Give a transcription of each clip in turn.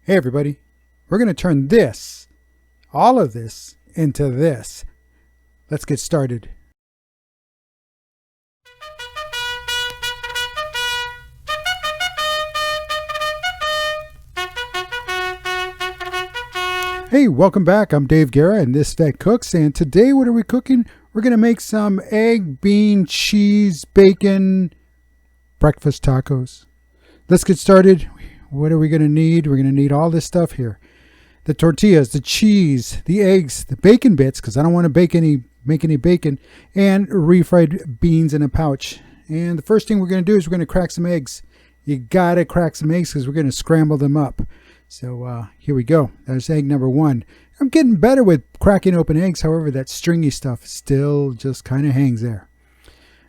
Hey everybody, we're going to turn this, all of this, into this. Let's get started. Hey, welcome back. I'm Dave Guerra and this Vet Cooks, and today what are we cooking? We're going to make some egg, bean, cheese, bacon, breakfast tacos. Let's get started. What are we going to need? We're going to need all this stuff here. The tortillas, the cheese, the eggs, the bacon bits, because I don't want to make any bacon, and refried beans in a pouch. And the first thing we're going to do is we're going to crack some eggs. You got to crack some eggs because we're going to scramble them up. So here we go. There's egg number one. I'm getting better with cracking open eggs. However, that stringy stuff still just kind of hangs there.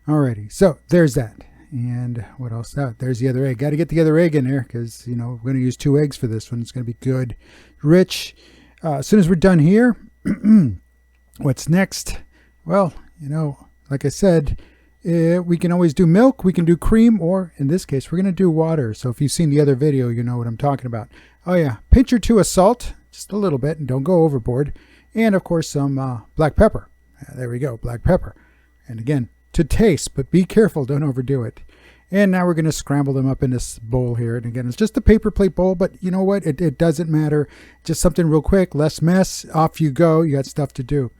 Alrighty, so there's that. And what else? Oh, there's the other egg. Got to get the other egg in there because, you know, we're going to use 2 eggs for this one. It's going to be good, rich. As soon as we're done here, what's next? Well, you know, like I said, we can always do milk. We can do cream, or in this case, we're going to do water. So if you've seen the other video, you know what I'm talking about. Oh, yeah. Pinch or 2 of salt, just a little bit, and don't go overboard. And, of course, some black pepper. There we go, black pepper. And again, to taste, but be careful, don't overdo it. And now we're going to scramble them up in this bowl here. And again, it's just a paper plate bowl, but you know what? It doesn't matter. Just something real quick, less mess. Off you go. You got stuff to do.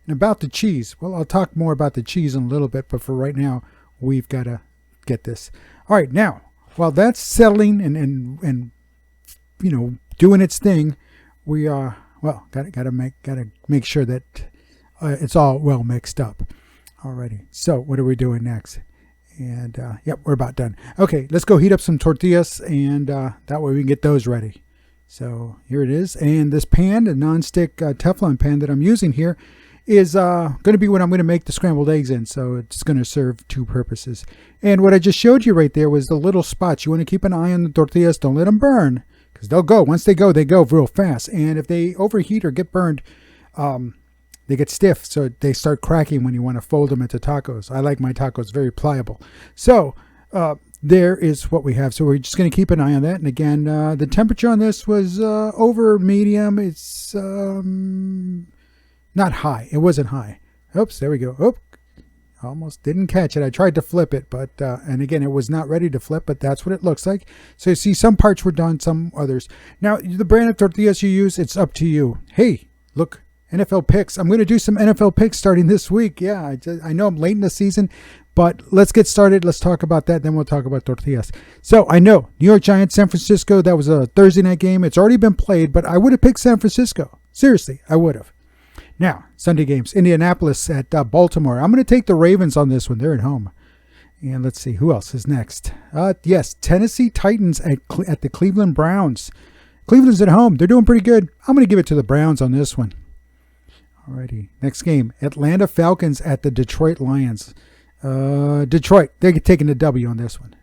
And about the cheese, well, I'll talk more about the cheese in a little bit, but for right now, we've got to get this. All right, now, while that's settling and you know, doing its thing, we gotta make sure that it's all well mixed up. Alrighty, so what are we doing next? And yep, we're about done. Okay, let's go heat up some tortillas, and that way we can get those ready. So here it is, and this pan, the non-stick Teflon pan that I'm using here, is going to be what I'm going to make the scrambled eggs in. So it's going to serve 2 purposes. And what I just showed you right there was the little spots. You want to keep an eye on the tortillas. Don't let them burn, because they'll go. Once they go real fast. And if they overheat or get burned, they get stiff, so they start cracking when you want to fold them into tacos. I like my tacos very pliable. So there is what we have. So we're just going to keep an eye on that. And again, the temperature on this was over medium. It's not high. It wasn't high. Oops, there we go. Oop, almost didn't catch it. I tried to flip it, but and again, it was not ready to flip, but that's what it looks like. So you see some parts were done, some others. Now, the brand of tortillas you use, it's up to you. Hey, look. NFL picks. I'm going to do some NFL picks starting this week. Yeah, I know I'm late in the season, but let's get started. Let's talk about that. Then we'll talk about tortillas. So I know New York Giants, San Francisco. That was a Thursday night game. It's already been played, but I would have picked San Francisco. Seriously, I would have. Now, Sunday games. Indianapolis at Baltimore. I'm going to take the Ravens on this one. They're at home. And let's see. Who else is next? Yes, Tennessee Titans at the Cleveland Browns. Cleveland's at home. They're doing pretty good. I'm going to give it to the Browns on this one. Alrighty, next game, Atlanta Falcons at the Detroit Lions. Detroit, they're taking the W on this one.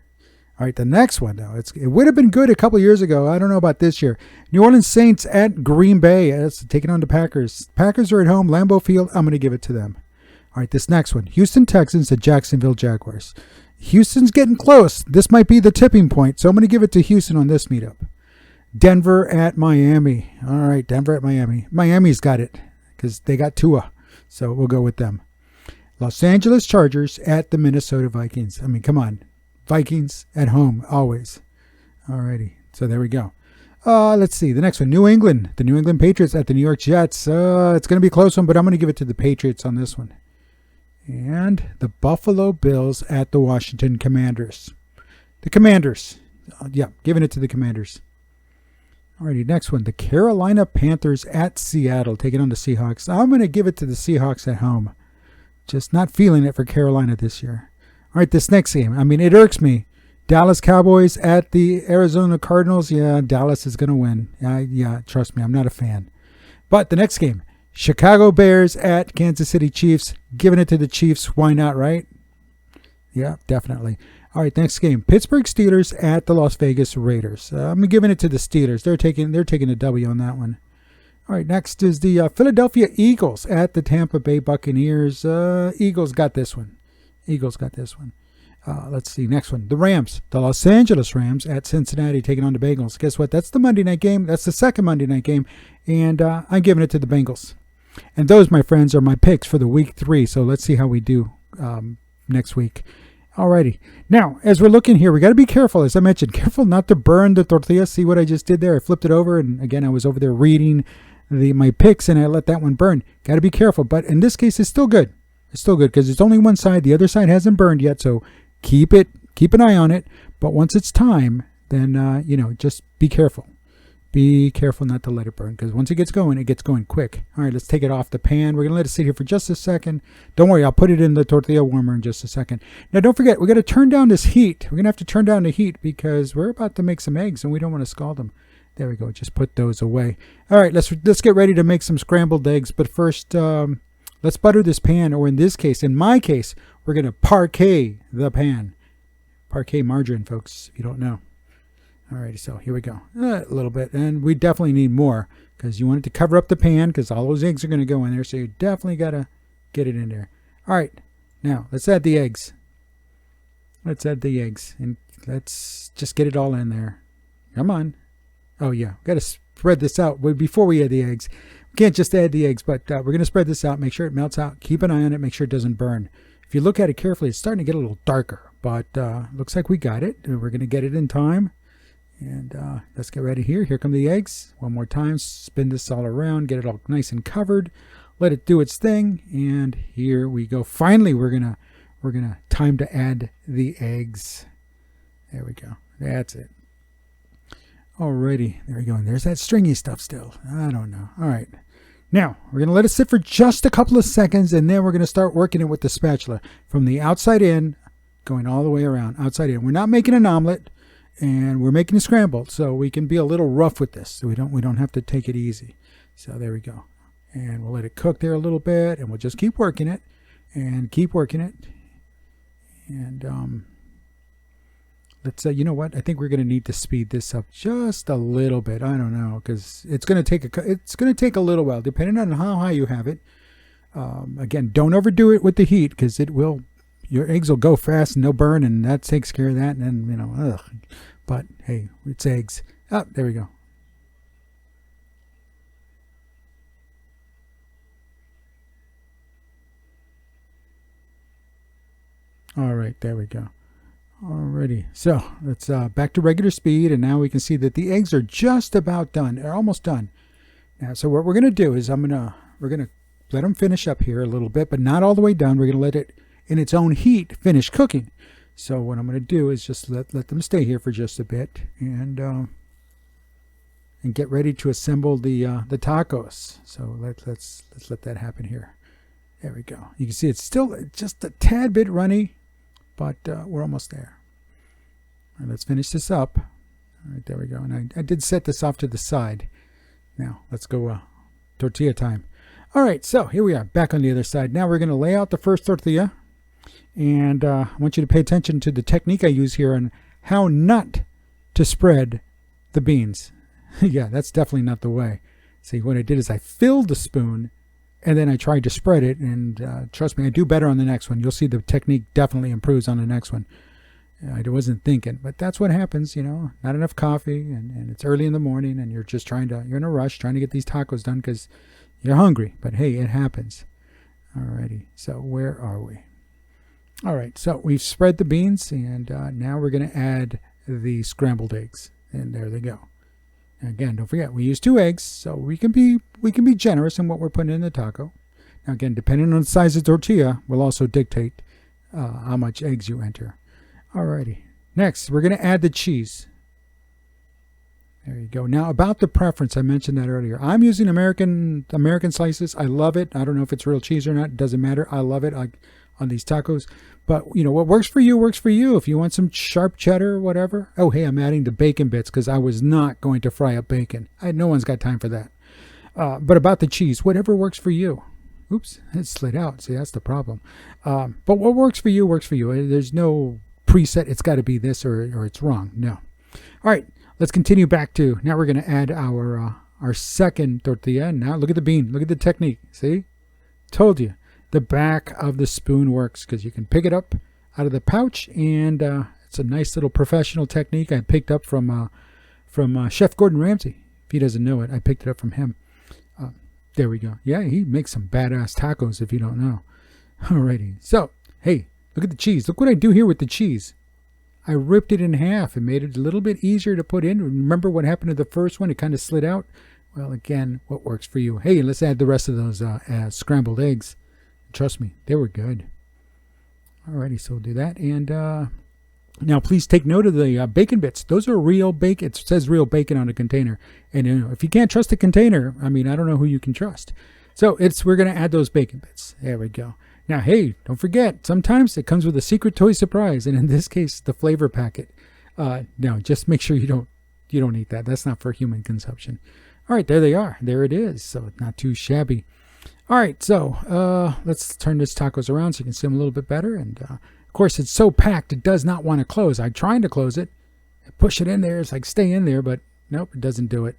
All right, the next one, though, it would have been good a couple years ago. I don't know about this year. New Orleans Saints at Green Bay. That's taking on the Packers. Packers are at home, Lambeau Field. I'm going to give it to them. All right, this next one, Houston Texans at Jacksonville Jaguars. Houston's getting close. This might be the tipping point, so I'm going to give it to Houston on this meetup. Denver at Miami. All right, Denver at Miami. Miami's got it, because they got Tua, so we'll go with them. Los Angeles Chargers at the Minnesota Vikings. I mean, come on. Vikings at home, always. Alrighty, so there we go. Let's see, the next one, New England. The New England Patriots at the New York Jets. It's going to be a close one, but I'm going to give it to the Patriots on this one. And the Buffalo Bills at the Washington Commanders. The Commanders. Yeah, giving it to the Commanders. Alrighty, next one. The Carolina Panthers at Seattle, taking on the Seahawks. I'm going to give it to the Seahawks at home. Just not feeling it for Carolina this year. All right, this next game. I mean, it irks me. Dallas Cowboys at the Arizona Cardinals. Yeah, Dallas is going to win. Yeah, trust me, I'm not a fan. But the next game. Chicago Bears at Kansas City Chiefs. Giving it to the Chiefs. Why not, right? Yeah, definitely. All right, next game. Pittsburgh Steelers at the Las Vegas Raiders. I'm giving it to the Steelers. They're taking a W on that one. All right, next is the Philadelphia Eagles at the Tampa Bay Buccaneers. Eagles got this one. Let's see, next one. The Rams, the Los Angeles Rams at Cincinnati taking on the Bengals. Guess what? That's the Monday night game. That's the second Monday night game. And I'm giving it to the Bengals. And those, my friends, are my picks for the week 3. So let's see how we do next week. Alrighty. Now, as we're looking here, we got to be careful. As I mentioned, careful not to burn the tortilla. See what I just did there? I flipped it over. And again, I was over there reading my picks and I let that one burn. Got to be careful. But in this case, it's still good. It's still good because it's only one side. The other side hasn't burned yet. So keep an eye on it. But once it's time, then, just be careful. Be careful not to let it burn because once it gets going quick. All right, let's take it off the pan. We're going to let it sit here for just a second. Don't worry, I'll put it in the tortilla warmer in just a second. Now, don't forget, we're going to turn down this heat. We're going to have to turn down the heat because we're about to make some eggs and we don't want to scald them. There we go. Just put those away. All right, let's get ready to make some scrambled eggs. But first, let's butter this pan, or in my case, we're going to parquet the pan. Parquet margarine, folks, if you don't know. Alrighty, so here we go. A little bit, and we definitely need more because you want it to cover up the pan because all those eggs are going to go in there, so you definitely got to get it in there. All right, now let's add the eggs. And let's just get it all in there. Come on. Oh, yeah, got to spread this out before we add the eggs. We can't just add the eggs, but we're going to spread this out, make sure it melts out. Keep an eye on it, make sure it doesn't burn. If you look at it carefully, it's starting to get a little darker, but looks like we got it. We're going to get it in time. And let's get ready here. Here come the eggs. One more time. Spin this all around. Get it all nice and covered. Let it do its thing. And here we go. Finally, we're gonna time to add the eggs. There we go. That's it. Alrighty. There we go. And there's that stringy stuff still. I don't know. All right. Now, we're going to let it sit for just a couple of seconds. And then we're going to start working it with the spatula. From the outside in, going all the way around. Outside in. We're not making an omelet. And we're making a scrambled, so we can be a little rough with this. So we don't have to take it easy. So there we go. And we'll let it cook there a little bit, and we'll just keep working it, and keep working it. And let's you know what? I think we're going to need to speed this up just a little bit. I don't know because it's going to take a little while, depending on how high you have it. Again, don't overdo it with the heat because your eggs will go fast and they'll burn, and that takes care of that. And then, ugh. But hey, it's eggs. Oh, there we go. All right, there we go. Alrighty, so let's back to regular speed, and now we can see that the eggs are just about done. They're almost done. Now, so what we're gonna do is we're gonna let them finish up here a little bit, but not all the way done. We're gonna let it in its own heat finish cooking. So what I'm going to do is just let them stay here for just a bit and get ready to assemble the tacos. So let's let that happen here. There we go. You can see it's still just a tad bit runny, but we're almost there. All right, let's finish this up. All right, there we go. And I did set this off to the side. Now let's go tortilla time. All right, so here we are back on the other side. Now we're going to lay out the first tortilla. And I want you to pay attention to the technique I use here on how not to spread the beans. Yeah, that's definitely not the way. See, what I did is I filled the spoon and then I tried to spread it. And trust me, I do better on the next one. You'll see the technique definitely improves on the next one. I wasn't thinking, but that's what happens, not enough coffee and it's early in the morning and you're in a rush trying to get these tacos done because you're hungry. But hey, it happens. Alrighty, so where are we? All right, so we've spread the beans, and now we're going to add the scrambled eggs, and there they go. And again, don't forget we use 2 eggs, so we can be generous in what we're putting in the taco. Now, again, depending on the size of the tortilla, will also dictate how much eggs you enter. All righty, next we're going to add the cheese. There you go. Now about the preference, I mentioned that earlier. I'm using American slices. I love it. I don't know if it's real cheese or not. It doesn't matter. I love it on these tacos. But what works for you works for you. If you want some sharp cheddar or whatever. Oh, hey, I'm adding the bacon bits because I was not going to fry up bacon. No one's got time for that. But about the cheese, whatever works for you. Oops, it slid out. See, that's the problem. But what works for you works for you. There's no preset. It's got to be this or it's wrong. No. All right. Let's continue back to, now we're going to add our second tortilla. Now look at the bean. Look at the technique. See? Told you. The back of the spoon works because you can pick it up out of the pouch, and it's a nice little professional technique I picked up from Chef Gordon Ramsay. If he doesn't know it, I picked it up from him. There we go. Yeah, he makes some badass tacos if you don't know. Alrighty. So, hey, look at the cheese. Look what I do here with the cheese. I ripped it in half and made it a little bit easier to put in. Remember what happened to the first one? It kind of slid out. Well, again, what works for you? Hey, let's add the rest of those scrambled eggs. Trust me, they were good. Alrighty, so we'll do that. And now please take note of the bacon bits. Those are real bacon. It says real bacon on the container. And if you can't trust the container, I mean, I don't know who you can trust. So we're going to add those bacon bits. There we go. Now, hey, don't forget, sometimes it comes with a secret toy surprise. And in this case, the flavor packet. No, just make sure you don't eat that. That's not for human consumption. All right, there they are. There it is. So not too shabby. All right, so let's turn this tacos around so you can see them a little bit better. And of course, it's so packed, it does not want to close. I'm trying to close it. I push it in there. It's like, stay in there, but nope, it doesn't do it.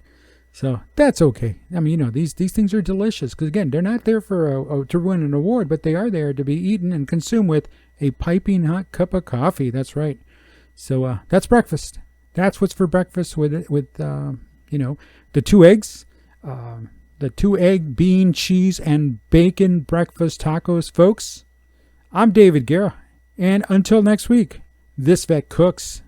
So that's okay. I mean, these things are delicious because, again, they're not there for to win an award, but they are there to be eaten and consumed with a piping hot cup of coffee. That's right. So that's breakfast. That's what's for breakfast with the 2 eggs, the 2 egg, bean, cheese, and bacon breakfast tacos, folks. I'm David Guerra, and until next week, this vet cooks.